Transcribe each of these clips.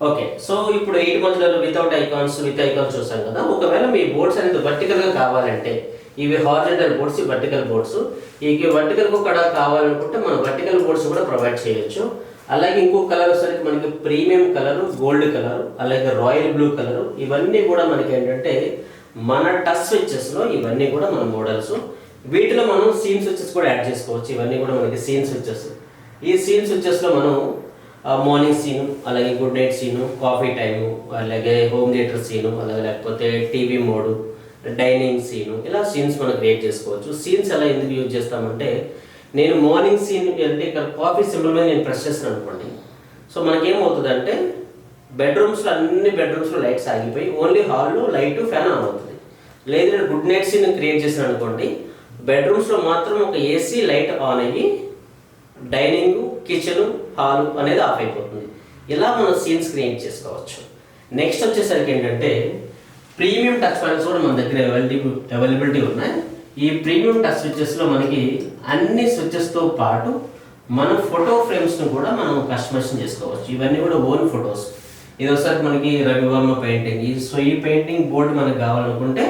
Okay. So ఇప్పుడు 8 మధ్యలో without icons, with icons చూసాం కదా. ఒకవేళ మీ బోర్డ్స్ అనేది వర్టికల్గా కావాలంటే, ఇవి హారిజంటల్ బోర్డ్స్, ఈ వర్టికల్ బోర్డ్స్, ఈ వర్టికల్ కూడా కావాలనుకుంటే మనం వర్టికల్ బోర్డ్స్ కూడా ప్రొవైడ్ చేయొచ్చు. అలాగే ఇంకో కలర్ వచ్చేసరికి మనకి ప్రీమియం కలర్, గోల్డ్ కలర్, అలాగే రాయల్ బ్లూ కలర్, ఇవన్నీ కూడా మనకి ఏంటంటే మన టచ్ స్విచెస్లో ఇవన్నీ కూడా మన మోడల్స్. వీటిలో మనం సీన్ స్విచెస్ కూడా యాడ్ చేసుకోవచ్చు. ఇవన్నీ కూడా మనకి సీన్ స్విచెస్. ఈ సీన్ స్విచెస్లో మనం మార్నింగ్ సీను, అలాగే good night scene, coffee time, అలాగే హోమ్ థియేటర్ సీను, అలాగే లేకపోతే టీవీ మోడు, డైనింగ్ సీను, ఇలా సీన్స్ మనం క్రియేట్ చేసుకోవచ్చు. సీన్స్ ఎలా ఎందుకు యూజ్ చేస్తామంటే, నేను మార్నింగ్ సీన్ అంటే ఇక్కడ కాఫీ సింబల్ మీద నేను ప్రెస్ చేస్తాను అనుకోండి. సో మనకేమవుతుందంటే బెడ్రూమ్స్లో అన్ని బెడ్రూమ్స్లో లైట్స్ ఆగిపోయి ఓన్లీ హాల్లో లైట్ ఫ్యాన్ ఆన్ అవుతుంది. లేదు గుడ్ నైట్ సీన్ క్రియేట్ చేసాను అనుకోండి, బెడ్రూమ్స్లో మాత్రం ఒక ఏసీ లైట్ ఆన్ అయ్యి డైనింగ్, కిచెన్, హాల్ అనేది ఆఫ్ అయిపోతుంది. ఇలా మనం సీన్స్ క్రియేట్ చేసుకోవచ్చు. నెక్స్ట్ వచ్చేసరికి ఏంటంటే ప్రీమియం టచ్ ప్యానల్స్ కూడా మన దగ్గర అవైలబిలిటీ ఉన్నాయి. ఈ ప్రీమియం టచ్ స్విచెస్లో మనకి అన్ని స్విచెస్తో పాటు మన ఫోటో ఫ్రేమ్స్ను కూడా మనం కస్టమైజేషన్ చేసుకోవచ్చు. ఇవన్నీ కూడా ఓన్ ఫొటోస్. ఇది ఒకసారి మనకి రవివర్మ పెయింటింగ్. సో ఈ పెయింటింగ్ బోర్డు మనకు కావాలనుకుంటే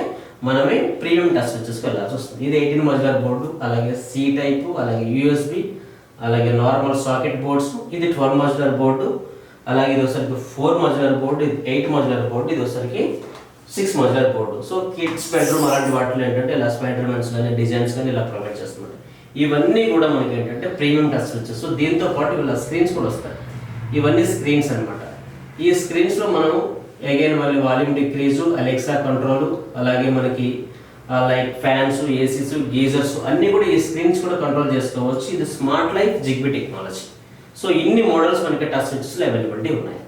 మనమే ప్రీమియం టచ్ స్విచెస్కి వెళ్ళాల్సి వస్తుంది. ఇది 18 మోడ్యులర్ బోర్డు, అలాగే సి టైపు, అలాగే యూఎస్బి, అలాగే నార్మల్ సాకెట్ బోర్డ్స్. ఇది 12 మోడ్యులర్ బోర్డు, అలాగే ఇది ఒకసారికి 4 మోడ్యులర్ బోర్డు, ఇది 8 మోడ్యులర్ బోర్డు, ఇది ఒకసారికి 6 modular board. So kids bedroom అలాంటి వాటిలో ఏంటంటే ఇలా స్పైడర్మెన్స్ కానీ డిజైన్స్ కానీ ఇలా ప్రొవైడ్ చేస్తున్నారు. ఇవన్నీ కూడా మనకి ఏంటంటే ప్రీమియం టచ్ స్విచెస్. సో దీంతో పాటు ఇలా స్క్రీన్స్ కూడా వస్తాయి. ఇవన్నీ స్క్రీన్స్ అనమాట. ఈ స్క్రీన్స్లో మనం అగైన్ మళ్ళీ వాల్యూమ్ డిక్రీజు, అలెక్సా కంట్రోల్, అలాగే మనకి లైక్ ఫ్యాన్స్, ఏసీస్, గీజర్స్ అన్నీ కూడా ఈ స్క్రీన్స్ కూడా కంట్రోల్ చేసుకోవచ్చు. ఇది smart life Zigbee technology. So ఇన్ని మోడల్స్ మనకి టచ్ స్విచెస్లో అవైలబిలిటీ ఉన్నాయి.